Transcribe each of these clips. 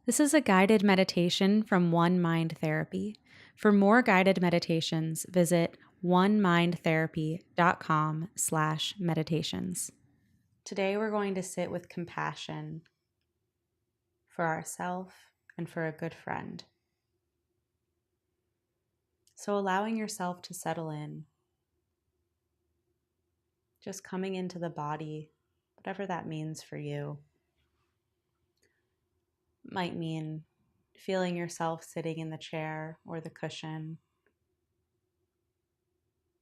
This is a guided meditation from One Mind Therapy. For more guided meditations, visit onemindtherapy.com/meditations. Today we're going to sit with compassion for ourselves and for a good friend. So allowing yourself to settle in, just coming into the body, whatever that means for you. Might mean feeling yourself sitting in the chair or the cushion,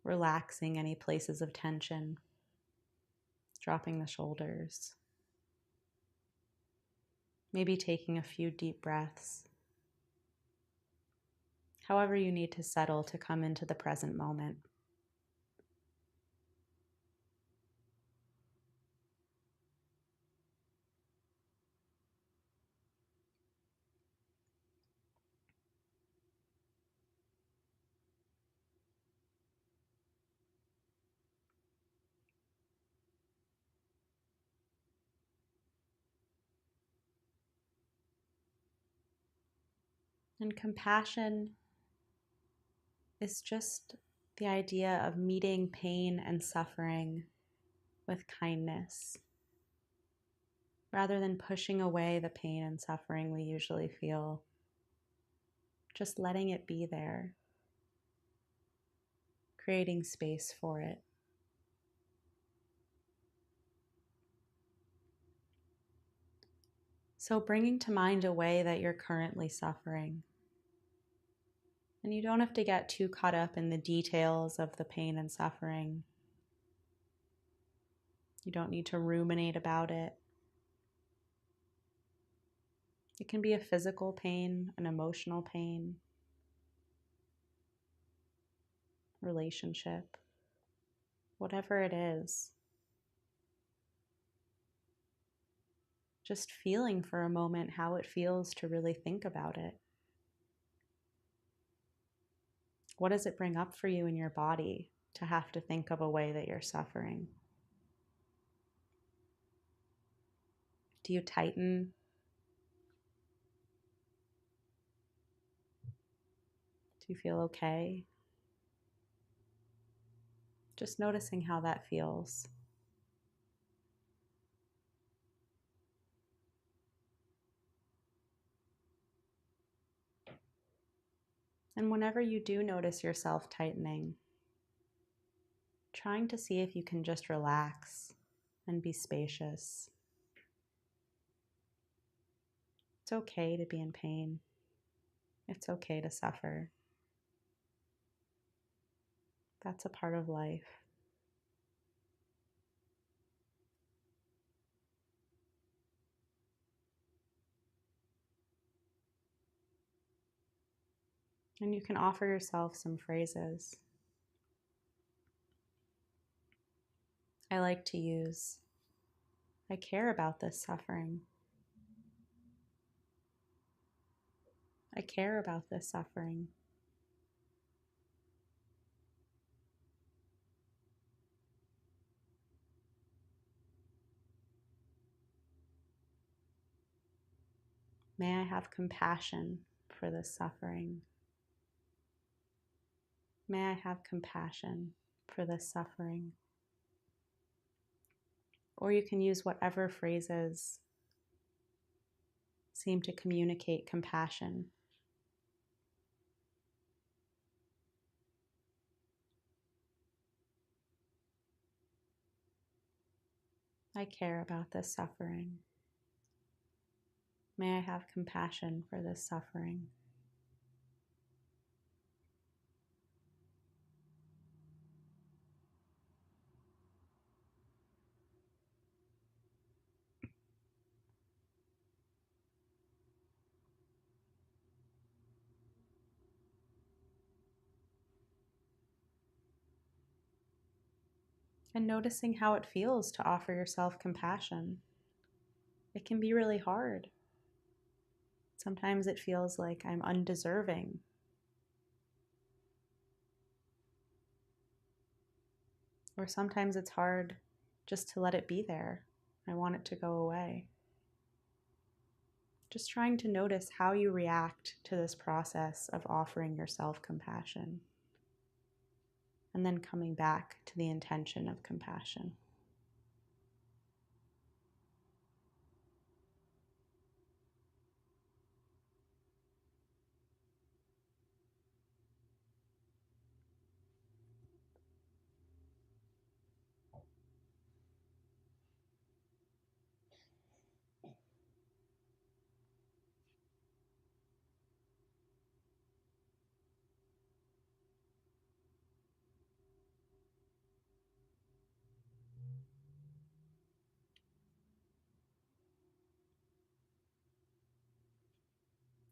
relaxing any places of tension, dropping the shoulders, maybe taking a few deep breaths. However you need to settle to come into the present moment. And compassion is just the idea of meeting pain and suffering with kindness, rather than pushing away the pain and suffering we usually feel. Just letting it be there, creating space for it. So bringing to mind a way that you're currently suffering. And you don't have to get too caught up in the details of the pain and suffering. You don't need to ruminate about it. It can be a physical pain, an emotional pain, relationship, whatever it is. Just feeling for a moment how it feels to really think about it. What does it bring up for you in your body to have to think of a way that you're suffering? Do you tighten? Do you feel okay? Just noticing how that feels. And whenever you do notice yourself tightening, trying to see if you can just relax and be spacious. It's okay to be in pain. It's okay to suffer. That's a part of life. And you can offer yourself some phrases. I like to use, I care about this suffering. I care about this suffering. May I have compassion for this suffering. May I have compassion for this suffering. Or you can use whatever phrases seem to communicate compassion. I care about this suffering. May I have compassion for this suffering. And noticing how it feels to offer yourself compassion. It can be really hard. Sometimes it feels like I'm undeserving. Or sometimes it's hard just to let it be there. I want it to go away. Just trying to notice how you react to this process of offering yourself compassion, and then coming back to the intention of compassion.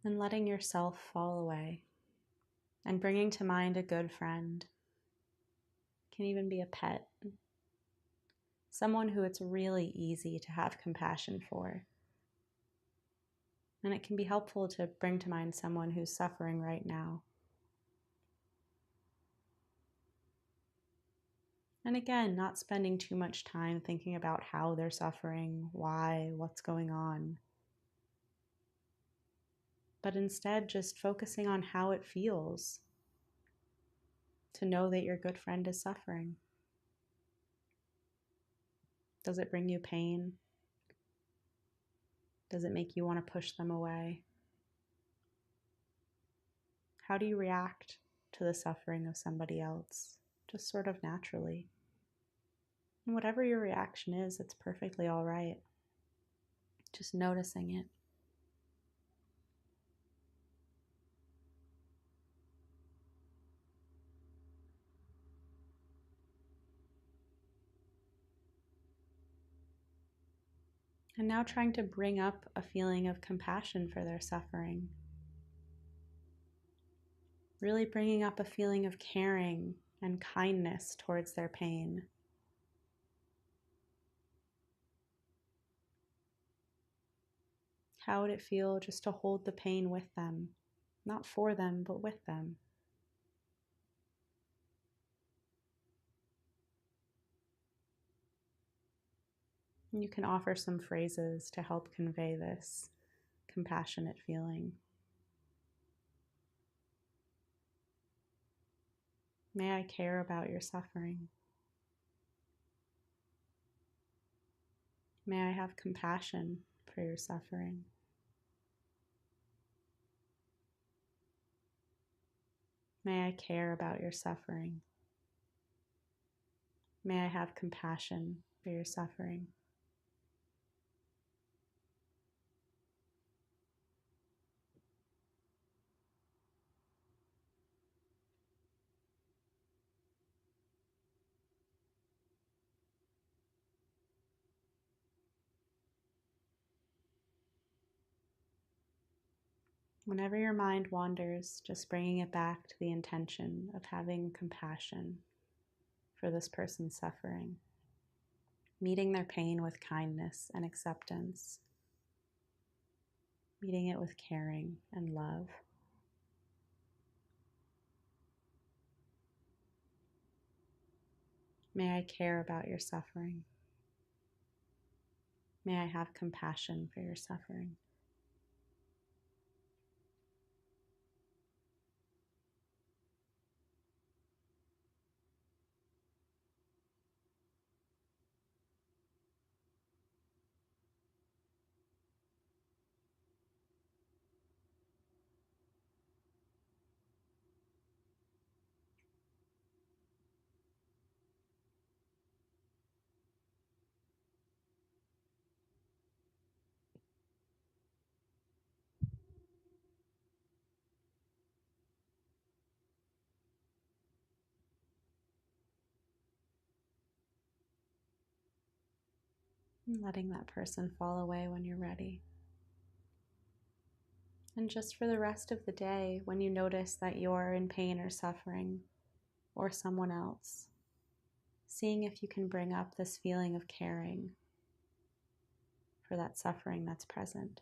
And letting yourself fall away, and bringing to mind a good friend. It can even be a pet, someone who it's really easy to have compassion for. And it can be helpful to bring to mind someone who's suffering right now. And again, not spending too much time thinking about how they're suffering, why, what's going on, but instead just focusing on how it feels to know that your good friend is suffering. Does it bring you pain? Does it make you want to push them away? How do you react to the suffering of somebody else, just sort of naturally? And whatever your reaction is, it's perfectly all right. Just noticing it. And now trying to bring up a feeling of compassion for their suffering. Really bringing up a feeling of caring and kindness towards their pain. How would it feel just to hold the pain with them? Not for them, but with them. And you can offer some phrases to help convey this compassionate feeling. May I care about your suffering. May I have compassion for your suffering. May I care about your suffering. May I have compassion for your suffering. Whenever your mind wanders, just bringing it back to the intention of having compassion for this person's suffering, meeting their pain with kindness and acceptance, meeting it with caring and love. May I care about your suffering. May I have compassion for your suffering. And letting that person fall away when you're ready. And just for the rest of the day, when you notice that you're in pain or suffering, or someone else, seeing if you can bring up this feeling of caring for that suffering that's present.